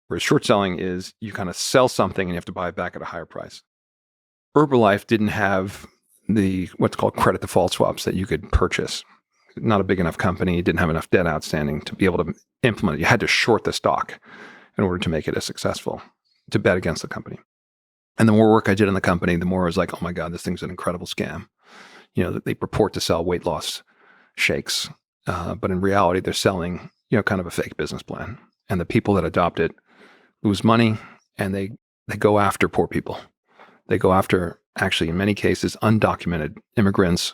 Whereas short selling is you kind of sell something and you have to buy it back at a higher price. Herbalife didn't have the what's called credit default swaps that you could purchase. Not a big enough company, didn't have enough debt outstanding to be able to implement it. You had to short the stock in order to make it as successful, to bet against the company. And the more work I did in the company, the more I was like, oh my God, this thing's an incredible scam. They purport to sell weight loss shakes, but in reality, they're selling, kind of a fake business plan. And the people that adopt it lose money, and they go after poor people. They go after, actually, in many cases, undocumented immigrants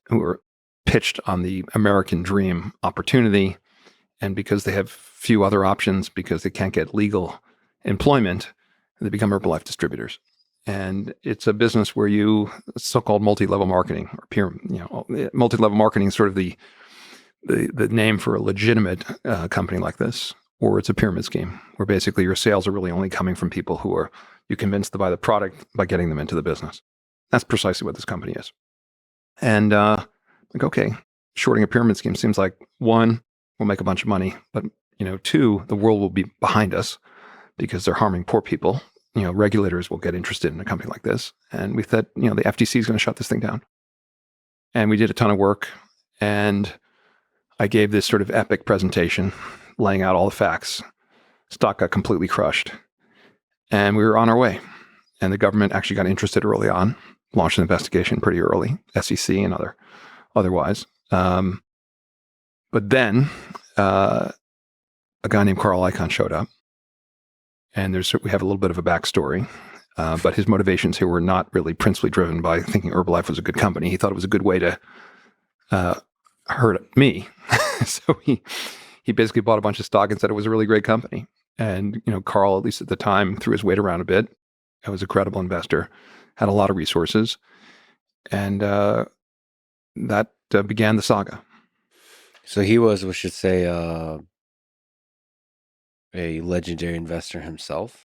who are pitched on the American dream opportunity. And because they have few other options, because they can't get legal employment, they become Herbalife distributors. And it's a business where so-called multi-level marketing or multi-level marketing is sort of the name for a legitimate company like this, or it's a pyramid scheme where basically your sales are really only coming from people who are you convince to buy the product by getting them into the business. That's precisely what this company is. And okay, shorting a pyramid scheme seems like, one, we'll make a bunch of money, but two, the world will be behind us because they're harming poor people. Regulators will get interested in a company like this. And we thought, the FTC is going to shut this thing down. And we did a ton of work. And I gave this sort of epic presentation laying out all the facts. Stock got completely crushed. And we were on our way. And the government actually got interested early on, launched an investigation pretty early, SEC and otherwise. But then a guy named Carl Icahn showed up. And we have a little bit of a backstory, but his motivations here were not really principally driven by thinking Herbalife was a good company. He thought it was a good way to hurt me. So he basically bought a bunch of stock and said it was a really great company. And Carl, at least at the time, threw his weight around a bit. He was a credible investor, had a lot of resources, and that began the saga. So he was, we should say, a legendary investor himself.